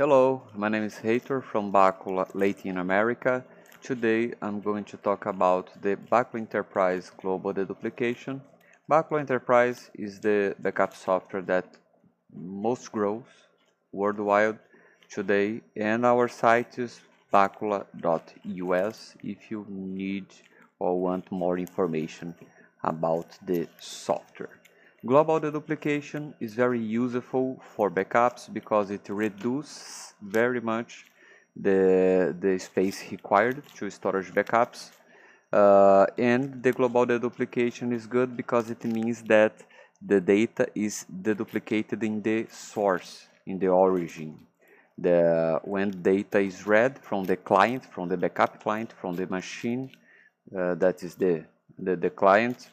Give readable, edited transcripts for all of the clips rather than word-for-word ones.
Hello, my name is Heitor from Bacula, Latin America. Today I'm going to talk about the Bacula Enterprise Global Deduplication. Bacula Enterprise is the backup software that most grows worldwide today, and our site is bacula.us if you need or want more information about the software. Global deduplication is very useful for backups because it reduces very much the space required to storage backups. And the global deduplication is good because it means that the data is deduplicated in the source, in the origin. When data is read from the client, from the backup client, from the machine, that is the client,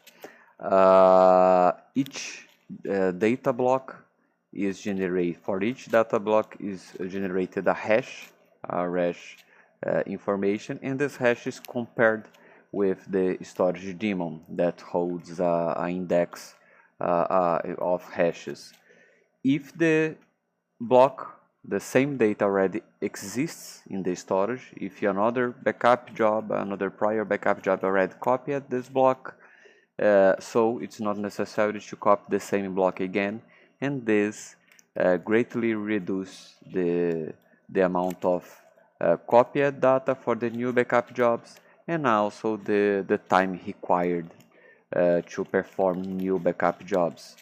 each data block is generated. For each data block is generated a hash information, and this hash is compared with the storage daemon that holds an index of hashes. If the block, the same data already exists in the storage, if another prior backup job already copied this block, so it's not necessary to copy the same block again, and this greatly reduces the amount of copied data for the new backup jobs, and also the time required to perform new backup jobs.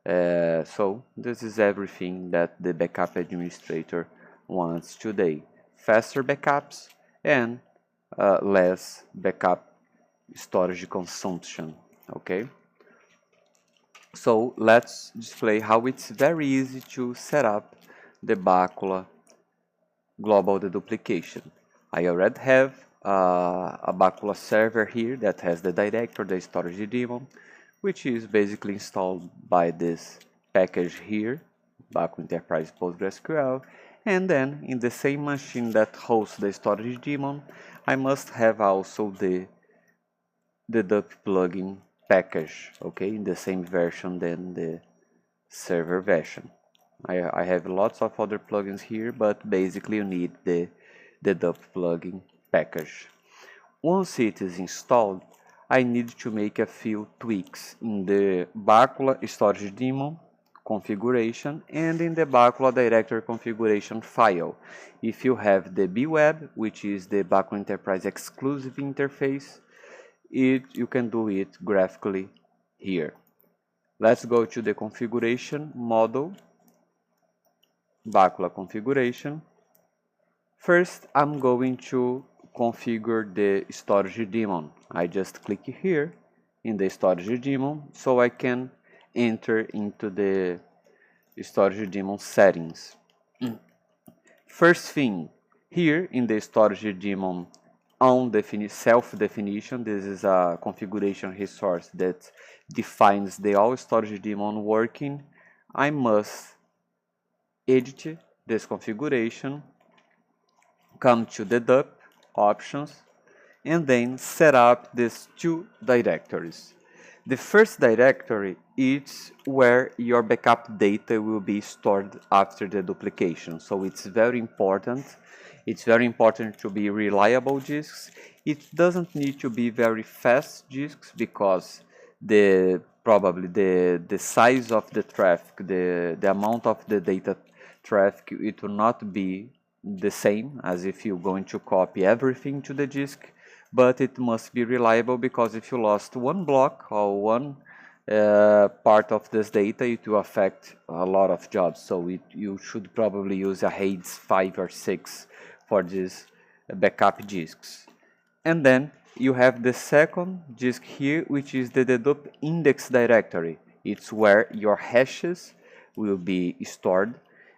So this is everything that the backup administrator wants today: faster backups and less backup storage consumption. Okay, so let's display how it's very easy to set up the Bacula global deduplication. I already have a Bacula server here that has the director, the storage daemon, which is basically installed by this package here, Bacula Enterprise PostgreSQL, and then in the same machine that hosts the storage daemon, I must have also the dedup plugin package, okay, in the same version than the server version. I have lots of other plugins here, but basically you need the dedup plugin package. Once it is installed, I need to make a few tweaks in the Bacula storage daemon configuration and in the Bacula directory configuration file. If you have the Bweb, which is the Bacula Enterprise exclusive interface, you can do it graphically here. Let's go to the configuration model, Bacula configuration. First, I'm going to configure the storage daemon. I just click here in the storage daemon so I can enter into the storage daemon settings. First thing, here in the storage daemon on self-definition, this is a configuration resource that defines the all storage daemon working. I must edit this configuration, come to dedup options, and then set up these two directories. The first directory is where your backup data will be stored after the duplication, so it's very important. It's very important to be reliable disks. It doesn't need to be very fast disks because probably the size of the traffic, the amount of the data traffic, it will not be the same as if you're going to copy everything to the disk, but it must be reliable because if you lost one block or one part of this data, it will affect a lot of jobs. So you should probably use a RAID 5 or 6 for these backup disks. And then you have the second disk here, which is the dedup index directory. It's where your hashes will be stored,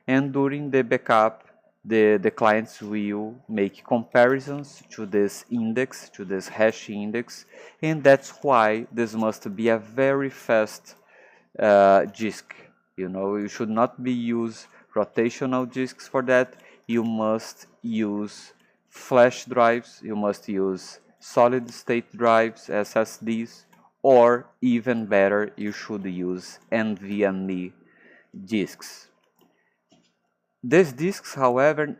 and during the backup, the clients will make comparisons to this index, to this hash index, and that's why this must be a very fast disk. You know, you should not be use rotational disks for that. You must use flash drives, you must use solid state drives, SSDs, or even better, you should use NVMe disks. These disks, however,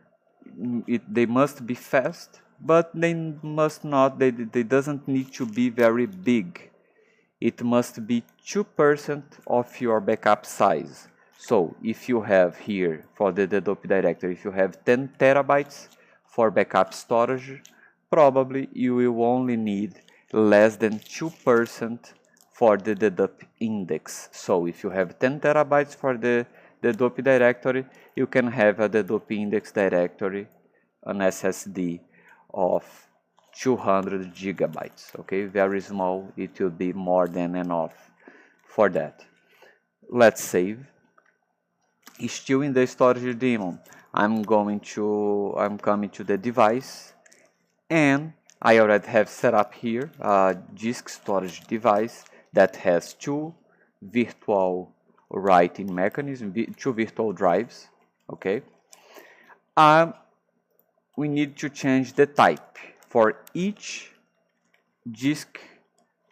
they must be fast, but they must not, they doesn't need to be very big. It must be 2% of your backup size. So if you have here for the dedup directory, if you have 10 terabytes for backup storage, probably you will only need less than 2% for the dedup index. So if you have 10 terabytes for the dedup directory, you can have a dedup index directory, an SSD of 200 gigabytes. Okay, very small, it will be more than enough for that. Let's save. Still in the storage daemon, I'm coming to the device, and I already have set up here a disk storage device that has two virtual writing mechanisms, two virtual drives. Okay, we need to change the type for each disk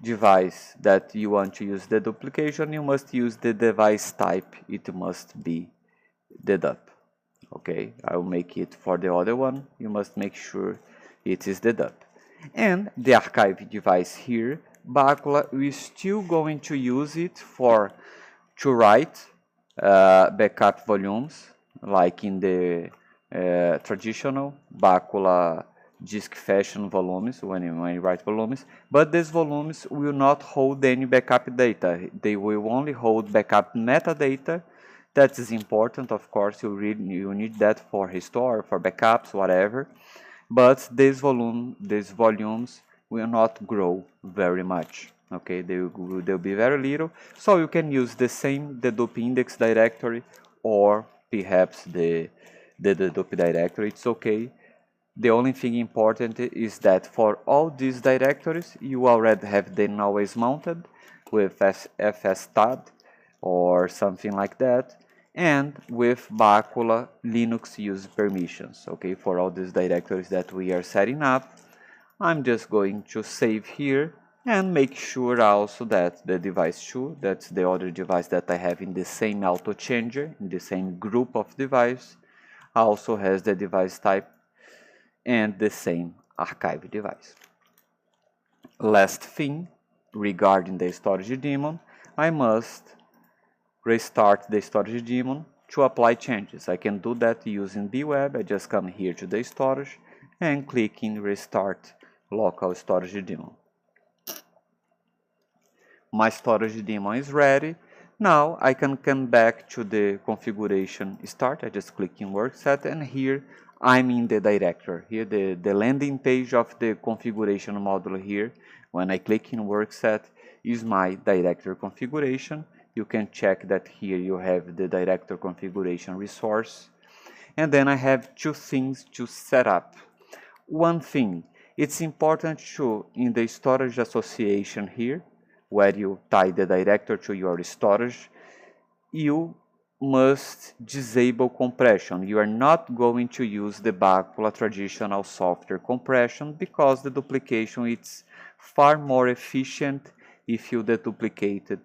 device that you want to use the duplication. You must use the device type. It must be dedup. Okay, I will make it for the other one. You must make sure it is dedup. And the archive device here, Bacula, we're still going to use it to write backup volumes, like in the traditional Bacula disk fashion volumes when you write volumes, but these volumes will not hold any backup data. They will only hold backup metadata. That is important, of course. You need that for restore, for backups, whatever. But these volumes will not grow very much. Okay, they'll be very little. So you can use the same dedup index directory, or perhaps the dedup directory. It's okay. The only thing important is that for all these directories, you already have them always mounted with fstab or something like that, and with Bacula Linux use permissions. Okay, for all these directories that we are setting up, I'm just going to save here and make sure also that the device 2, that's the other device that I have in the same auto changer, in the same group of device, also has the device type and the same archive device. Last thing, regarding the storage daemon, I must restart the storage daemon to apply changes. I can do that using Bweb. I just come here to the storage and click in Restart Local Storage Daemon. My storage daemon is ready. Now I can come back to the configuration start. I just click in work set, and here I'm in the director. Here the landing page of the configuration module here. When I click in work set is my director configuration. You can check that here you have the director configuration resource. And then I have two things to set up. One thing, it's important to, in the storage association here, where you tie the director to your storage, you must disable compression. You are not going to use the Bacula traditional software compression, because the duplication is far more efficient if you deduplicate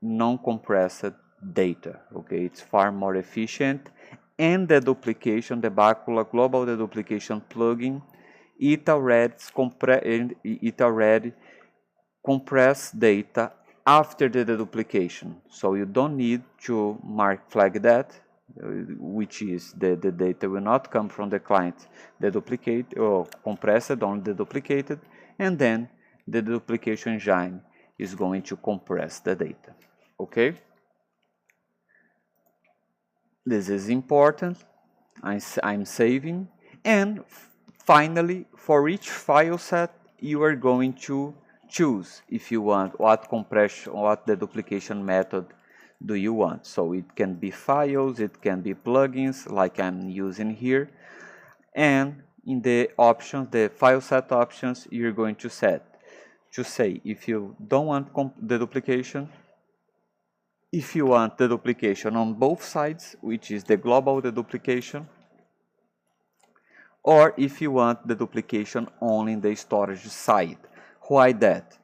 non-compressed data. Okay, it's far more efficient. And the duplication, the Bacula Global Deduplication plugin, it already compress data after the deduplication. So you don't need to flag that, which is the data will not come from the client deduplicate or compressed, only deduplicated, and then the deduplication engine is going to compress the data. Okay? This is important. I'm saving. And finally, for each file set, you are going to choose if you want what compression, what deduplication method do you want. So it can be files, it can be plugins like I'm using here. And in the options, the file set options, you're going to say if you don't want deduplication, if you want deduplication on both sides, which is the global deduplication, or if you want the duplication only in the storage side. Why that?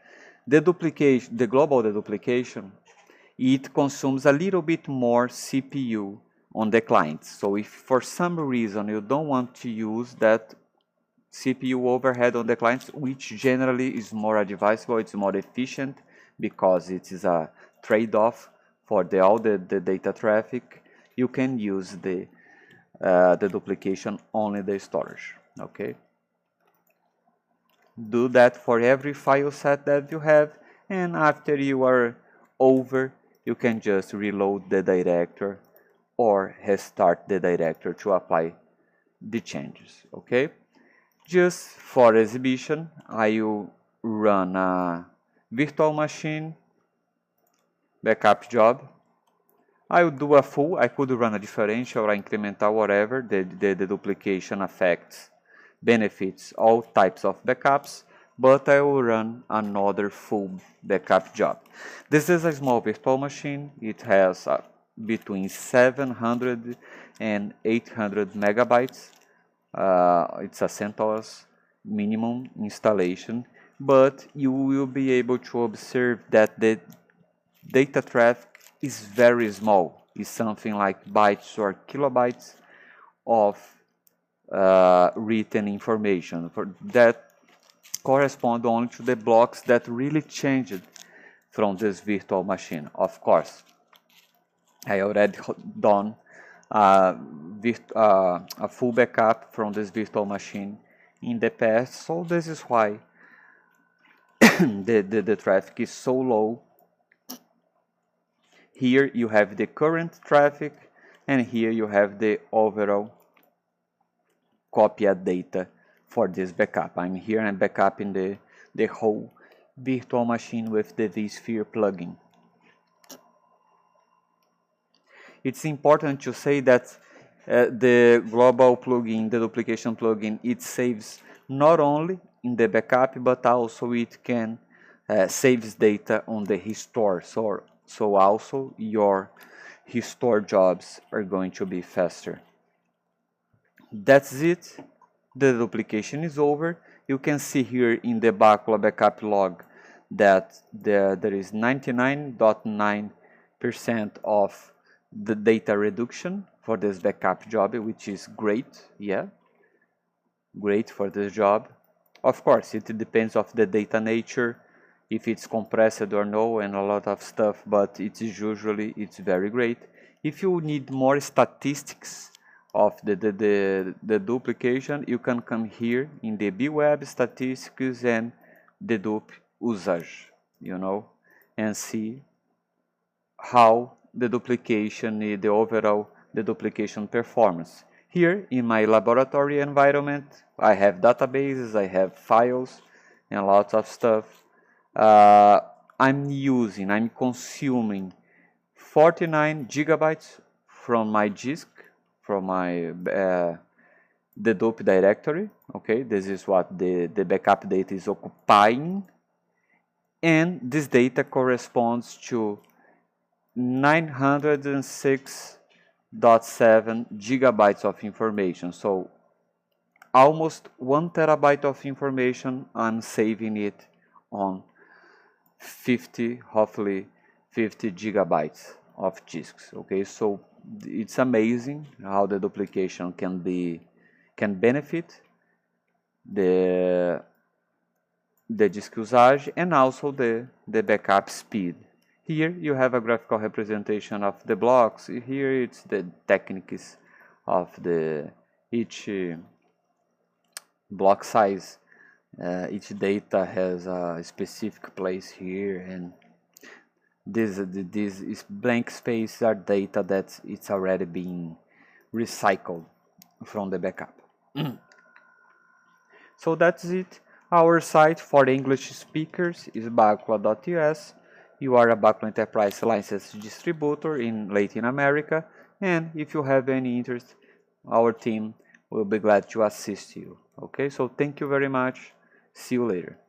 The global deduplication, it consumes a little bit more CPU on the client. So if for some reason you don't want to use that CPU overhead on the clients, which generally is more advisable, it's more efficient because it is a trade-off for all the data traffic, you can use the duplication only the storage. Okay, do that for every file set that you have, and after you are over, you can just reload the director or restart the director to apply the changes. Okay, just for exhibition, I will run a virtual machine backup job. I will do a full, I could run a differential or incremental, whatever. The duplication affects, benefits all types of backups, but I will run another full backup job. This is a small virtual machine. It has between 700 and 800 megabytes. It's a CentOS minimum installation, but you will be able to observe that the data traffic is very small. It's something like bytes or kilobytes of written information. For that correspond only to the blocks that really changed from this virtual machine. Of course, I already done a full backup from this virtual machine in the past, so this is why the traffic is so low. Here you have the current traffic, and here you have the overall copied data for this backup. I'm here and backuping the whole virtual machine with the vSphere plugin. It's important to say that the global plugin, the duplication plugin, it saves not only in the backup, but also it can saves data on the restore. So also your restore jobs are going to be faster. That's it. The duplication is over. You can see here in the Bacula backup log that there is 99.9% of the data reduction for this backup job, which is great. Yeah, great for this job. Of course, it depends of the data nature, if it's compressed or no, and a lot of stuff, but it's usually very great. If you need more statistics of the duplication, you can come here in the Bweb statistics and dedup usage, you know, and see how the duplication, the overall duplication performance. Here in my laboratory environment, I have databases, I have files, and lots of stuff. I'm consuming 49 gigabytes from my disk, from my dedup directory. Okay, this is what the backup data is occupying, and this data corresponds to 906.7 gigabytes of information. So almost 1 terabyte of information, I'm saving it on roughly 50 gigabytes of disks. Okay, so it's amazing how the duplication can benefit the disk usage and also the backup speed. Here you have a graphical representation of the blocks. Here it's the techniques of each block size. Each data has a specific place here, and this is blank space are data that it's already being recycled from the backup. So that's it. Our site for English speakers is bacula.us. You are a Bacula Enterprise licensed distributor in Latin America, and if you have any interest, our team will be glad to assist you. Okay, so thank you very much. See you later.